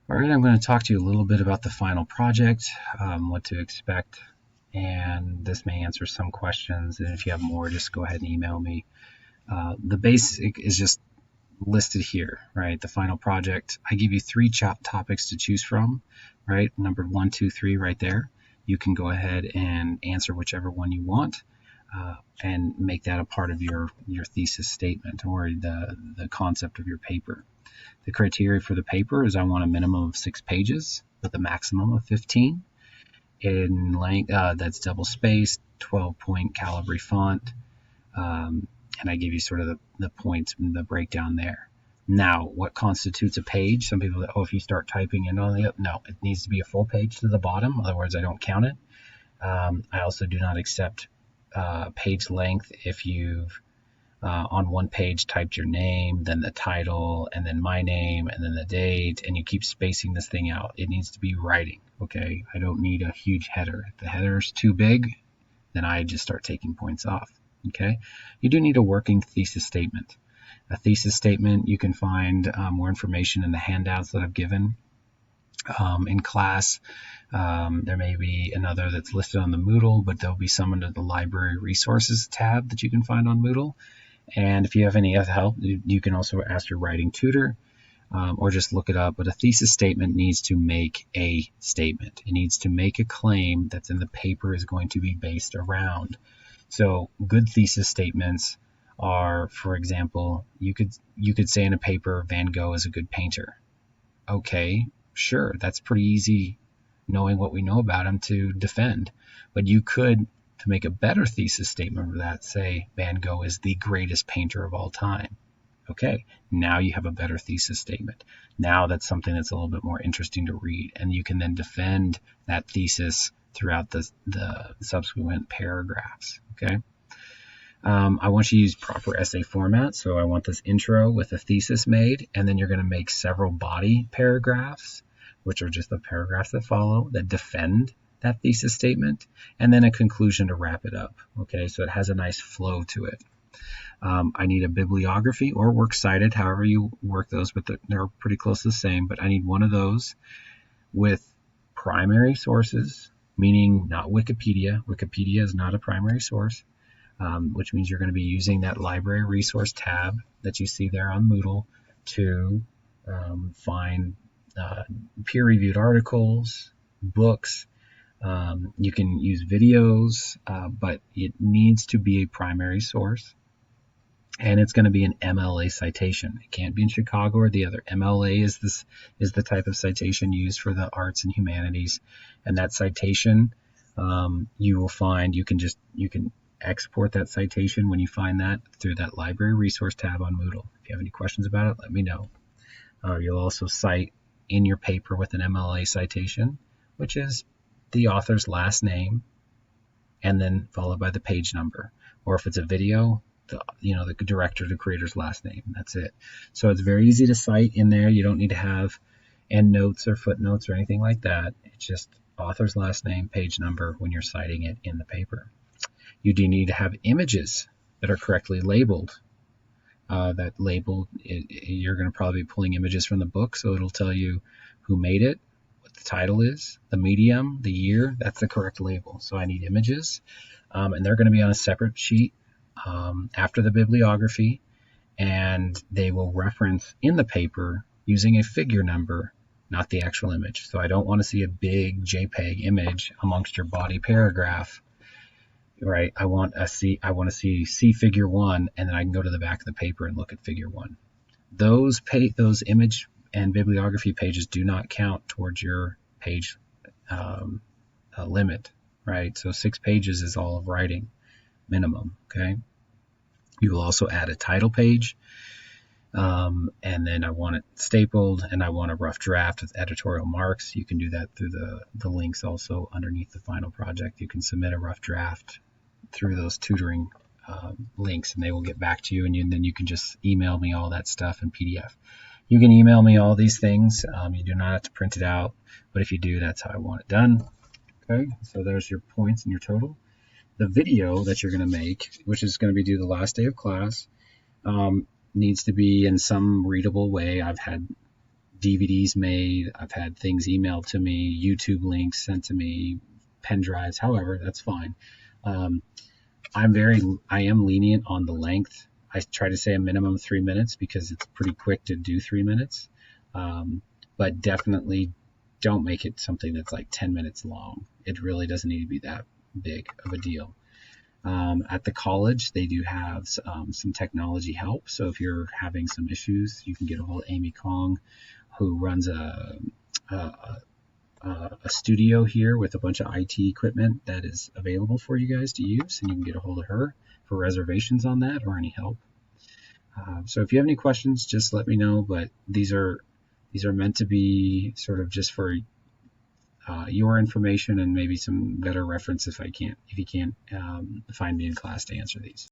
All right, I'm going to talk to you a little bit about the final project, what to expect, and this may answer some questions. And if you have more, just go ahead and email me. The basic is just listed here, right? The final project. I give you three topics to choose from, right? Numbered 1, 2, 3 right there. You can go ahead and answer whichever one you want. And make that a part of your thesis statement or the concept of your paper. The criteria for the paper is I want a minimum of 6 pages with a maximum of 15 in length. That's double spaced, 12-point calibri font, and I give you sort of the points and the breakdown there. Now, what constitutes a page? Some people, if you start typing in on no, it needs to be a full page to the bottom. Otherwise, I don't count it. I also do not accept page length if you've on one page typed your name, then the title, and then my name, and then the date, and you keep spacing this thing out. It needs to be writing, okay? I don't need a huge header. If the header's too big, then I just start taking points off, okay? You do need a working thesis statement. A thesis statement, you can find more information in the handouts that I've given in class. There may be another that's listed on the Moodle, but there'll be some under the library resources tab that you can find on Moodle. And if you have any other help, you can also ask your writing tutor or just look it up. But a thesis statement needs to make a statement. It needs to make a claim that's in the paper is going to be based around. So good thesis statements are, for example, you could say in a paper, Van Gogh is a good painter. Okay, sure, that's pretty easy knowing what we know about him to defend. But you could, to make a better thesis statement of that, say Van Gogh is the greatest painter of all time. Okay, now you have a better thesis statement. Now that's something that's a little bit more interesting to read, and you can then defend that thesis throughout the subsequent paragraphs. Okay, I want you to use proper essay format, so I want this intro with a thesis made, and then you're going to make several body paragraphs, which are just the paragraphs that follow that defend that thesis statement, and then a conclusion to wrap it up. Okay, so it has a nice flow to it. I need a bibliography or works cited, however you work those, but they're pretty close to the same. But I need one of those with primary sources, meaning not Wikipedia. Wikipedia is not a primary source, which means you're going to be using that library resource tab that you see there on Moodle to find peer-reviewed articles, books. You can use videos, but it needs to be a primary source, and it's going to be an MLA citation. It can't be in Chicago or the other. MLA is the type of citation used for the arts and humanities, and that citation you will find you can export that citation when you find that through that library resource tab on Moodle. If you have any questions about it, let me know. You'll also cite in your paper with an MLA citation, which is the author's last name and then followed by the page number. Or if it's a video, the director, the creator's last name. That's it. So it's very easy to cite in there. You don't need to have endnotes or footnotes or anything like that. It's just author's last name, page number when you're citing it in the paper. You do need to have images that are correctly labeled. That label, you're going to probably be pulling images from the book, so it'll tell you who made it, what the title is, the medium, the year. That's the correct label. So I need images, and they're going to be on a separate sheet after the bibliography, and they will reference in the paper using a figure number, not the actual image. So I don't want to see a big JPEG image amongst your body paragraph. Right, I want to see figure 1, and then I can go to the back of the paper and look at figure 1. Those image and bibliography pages do not count towards your page limit, right? So 6 pages is all of writing minimum. Okay, you will also add a title page, and then I want it stapled, and I want a rough draft with editorial marks. You can do that through the links also underneath the final project. You can submit a rough draft through those tutoring links, and they will get back to you, and then you can just email me all that stuff in PDF. You can email me all these things. You do not have to print it out, but if you do, that's how I want it done. Okay, so there's your points and your total. The video that you're going to make, which is going to be due the last day of class, needs to be in some readable way. I've had DVDs made. I've had things emailed to me, YouTube links sent to me, pen drives. However, that's fine. Um, I am lenient on the length. I try to say a minimum 3 minutes because it's pretty quick to do 3 minutes. Um, but definitely don't make it something that's like 10 minutes long. It really doesn't need to be that big of a deal. At the college, they do have some technology help. So if you're having some issues, you can get a hold of Amy Kong, who runs a, a studio here with a bunch of IT equipment that is available for you guys to use, and you can get a hold of her for reservations on that or any help. So if you have any questions, just let me know. But these are meant to be sort of just for your information and maybe some better reference if you can't find me in class to answer these.